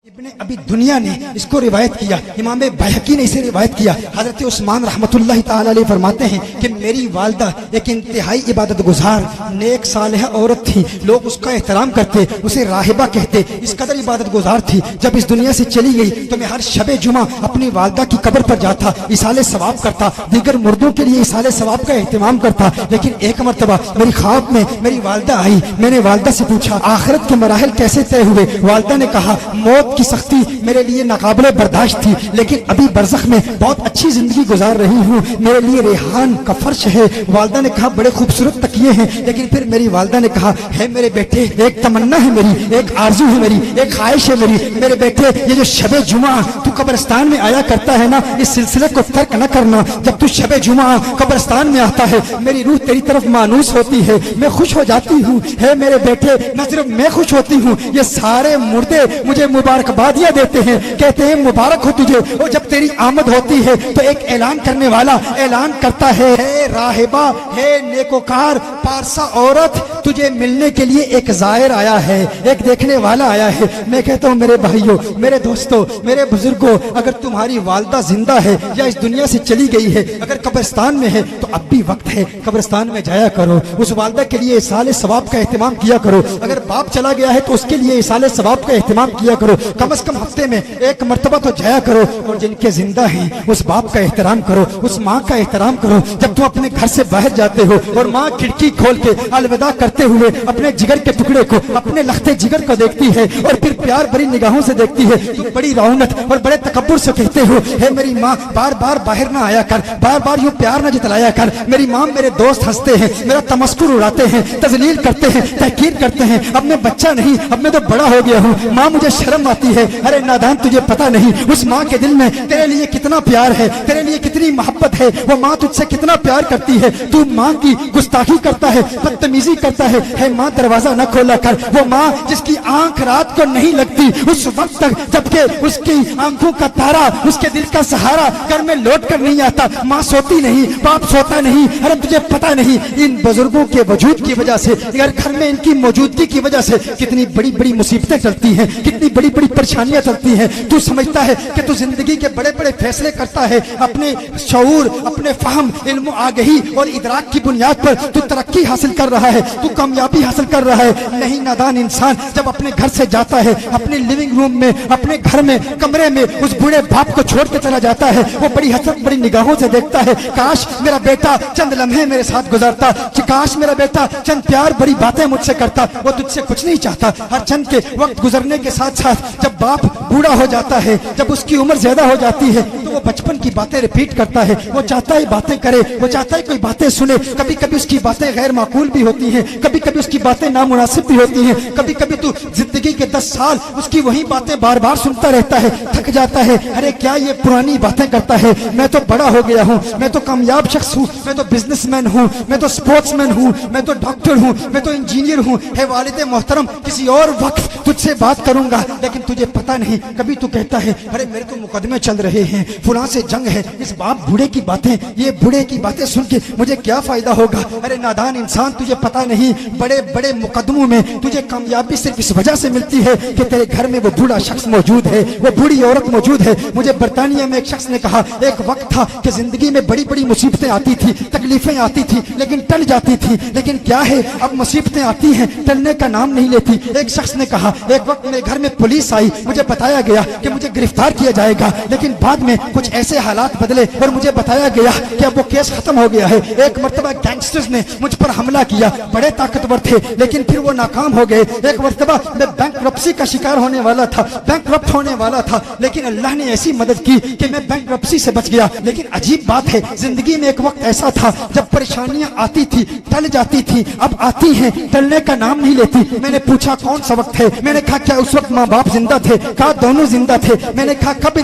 ابن ابی دنیا نے اس کو روایت کیا، امام بہقی نے اسے روایت کیا۔ حضرت عثمان رحمۃ اللہ تعالی علیہ فرماتے ہیں کہ میری والدہ ایک انتہائی عبادت گزار نیک صالحہ عورت تھی، لوگ اس کا احترام کرتے، اسے راہبہ کہتے، اس قدر عبادت گزار تھی۔ جب اس دنیا سے چلی گئی تو میں ہر شب جمعہ اپنی والدہ کی قبر پر جاتا، ایصال ثواب کرتا، دیگر مردوں کے لیے ایصال ثواب کا اہتمام کرتا۔ لیکن ایک مرتبہ میری خواب میں میری والدہ آئی، میں نے والدہ سے پوچھا آخرت کے مراحل کیسے طے ہوئے؟ والدہ نے کہا موت کی سختی میرے لیے ناقابل برداشت تھی، لیکن ابھی برزخ میں بہت اچھی زندگی گزار رہی ہوں، میرے لیے ریحان کا فرش ہے۔ والدہ نے کہا بڑے خوبصورت تکیے ہیں، لیکن پھر میری والدہ نے کہا ہے میرے بیٹے ایک تمنا ہے میری، ایک آرزو ہے میری، ایک خواہش ہے میری، میرے بیٹے یہ جو شب جمعہ تو قبرستان میں آیا کرتا ہے نا، اس سلسلے کو ترک نہ کرنا۔ جب تو شب جمعہ قبرستان میں آتا ہے میری روح تیری طرف مانوس ہوتی ہے، میں خوش ہو جاتی ہوں، ہے میرے بیٹے نہ صرف میں خوش ہوتی ہوں، یہ سارے مردے مجھے مبارکبادیاں دیتے ہیں، کہتے ہیں مبارک ہو تجھے۔ اور جب تیری آمد ہوتی ہے تو ایک اعلان کرنے والا اعلان کرتا ہے راہبہ، ہے نیکوکار پارسا عورت، تجھے ملنے کے لیے ایک زائر آیا ہے، ایک دیکھنے والا آیا ہے۔ میں کہتا ہوں میرے بھائیوں، میرے دوستوں، میرے بزرگوں، اگر تمہاری والدہ زندہ ہے یا اس دنیا سے چلی گئی ہے، اگر قبرستان میں ہے تو اب بھی وقت ہے، قبرستان میں جایا کرو، اس والدہ کے لیے ایصال ثواب کا اہتمام کیا کرو۔ اگر باپ چلا گیا ہے تو اس کے لیے ایصال ثواب کا اہتمام کیا کرو، کم از کم ہفتے میں ایک مرتبہ تو جایا کرو۔ اور جن کے زندہ ہیں اس باپ کا احترام کرو، اس ماں کا احترام کرو۔ جب تم اپنے گھر سے باہر جاتے ہو اور ماں کھڑکی کھول کے الوداع کرتے ہوئے اپنے جگر کے ٹکڑے کو، اپنے لختے جگر کو دیکھتی ہے اور پھر پیار بھری نگاہوں سے دیکھتی ہے، تو بڑی رعونت اور بڑے تکبر سے کہتے ہو ہے میری ماں بار بار باہر نہ آیا کر، بار بار یوں پیار نہ جتلایا کر۔ میری ماں میرے دوست ہنستے ہیں، میرا تمسخر اڑاتے ہیں، تذلیل کرتے ہیں، تحقیر کرتے ہیں، اب میں بچہ نہیں، اب میں تو بڑا ہو گیا ہوں، ماں مجھے شرم آتی ہے۔ ارے نادان تجھے پتہ نہیں اس ماں کے دل میں تیرے لیے کتنا پیار ہے، تیرے لیے کتنی محبت ہے، وہ ماں تجھ سے کتنا پیار کرتی ہے، تو ماں کی گستاخی کرتا ہے، بدتمیزی کرتا ہے ماں دروازہ نہ کھولا کر۔ وہ ماں جس کی آنکھ رات کو نہیں لگتی اس وقت تک جبکہ اس کی آنکھوں کا تارا، اس کے دل کا سہارا گھر میں لوٹ کر نہیں آتا، ماں سوتی نہیں، باپ سوتا نہیں۔ ارے تجھے پتہ نہیں ان بزرگوں کے وجود کی وجہ سے، اگر گھر میں ان کی موجودگی کی وجہ سے کتنی بڑی بڑی مصیبتیں چلتی ہیں، کتنی بڑی بڑی پریشانیاں چلتی ہیں۔ تو سمجھتا ہے کہ تو زندگی کے بڑے بڑے فیصلے کرتا ہے، اپنے شعور، اپنے فہم، علم و آگہی اور ادراک کی بنیاد پر تو ترقی حاصل کر رہا ہے، تو کامیابی حاصل کر رہا ہے۔ نہیں نادان انسان جب اپنے گھر سے جاتا ہے، اپنے لیونگ روم میں، اپنے گھر میں، کمرے میں اس بوڑھے باپ کو چھوڑ کے چلا جاتا ہے، وہ بڑی حسرت بڑی نگاہوں سے دیکھتا ہے کاش میرا بیٹا چند لمحے میرے ساتھ گزارتا، کاش میرا بیٹا چند پیار بڑی باتیں مجھ سے کرتا۔ وہ تجھ سے کچھ نہیں چاہتا، ہر چند کے وقت گزرنے کے ساتھ ساتھ جب باپ بوڑھا ہو جاتا ہے، جب اس کی عمر زیادہ ہو جاتی ہے تو وہ بچپن کی باتیں ریپیٹ کرتا ہے، وہ چاہتا ہے باتیں کرے، وہ چاہتا ہے کوئی باتیں سنے۔ کبھی کبھی اس کی باتیں غیر معقول بھی ہوتی ہیں، کبھی کبھی اس کی باتیں نامناسب بھی ہوتی ہیں، کبھی کبھی تو زندگی کے 10 سال اس کی وہی باتیں بار بار سنتا رہتا ہے، تھک جاتا ہے۔ ارے کیا یہ پرانی باتیں کرتا ہے؟ میں تو بڑا ہو گیا ہوں، میں تو کامیاب شخص ہوں، میں تو بزنس مین ہوں، میں تو سپورٹس مین ہوں، میں تو ڈاکٹر ہوں، میں تو انجینئر ہوں۔ ہے والد محترم کسی اور وقت تجھ سے بات کروں گا، لیکن تجھے پتہ نہیں کبھی تو کہتا ہے ارے میرے تو مقدمے چل رہے ہیں، فلاں سے جنگ ہے، اس باپ بوڑھے کی باتیں، یہ بوڑھے کی باتیں سن کے مجھے کیا فائدہ ہوگا؟ ارے نادان انسان تجھے پتہ نہیں بڑے بڑے مقدموں میں تجھے کامیابی صرف اس وجہ سے ملتی ہے کہ تیرے گھر میں وہ بوڑھا شخص موجود ہے، وہ بوڑھی عورت موجود ہے۔ مجھے برطانیہ میں ایک شخص نے کہا ایک وقت تھا کہ زندگی میں بڑی بڑی مصیبتیں آتی تھی، تکلیفیں آتی تھی، لیکن ٹل جاتی تھی، لیکن کیا ہے اب مصیبتیں آتی ہیں ٹلنے کا نام نہیں لیتی۔ ایک شخص نے کہا ایک وقت میرے گھر میں پولیس آئی، مجھے بتایا گیا کہ مجھے گرفتار کیا جائے گا، لیکن بعد میں کچھ ایسے حالات بدلے اور مجھے بتایا گیا کہ اب وہ کیس ختم ہو گیا ہے۔ ایک مرتبہ گینگسٹرز نے مجھ پر حملہ کیا، بڑے طاقتور تھے لیکن پھر وہ ناکام ہو گئے۔ ایک مرتبہ میں بینکرپسی کا شکار ہونے والا تھا، بینکرپٹ ہونے والا تھا، لیکن اللہ نے ایسی مدد کی کہ میں بینکرپسی سے بچ گیا۔ لیکن عجیب بات ہے زندگی میں ایک وقت ایسا تھا جب پریشانیاں آتی تھی ٹل جاتی تھی، اب آتی ہیں ٹلنے کا نام نہیں لیتی۔ میں نے پوچھا کون سا وقت ہے؟ میں نے کہا کیا اس وقت ماں باپ زندہ تھے؟ کہا دونوں زندہ تھے۔ میں نے کہا کب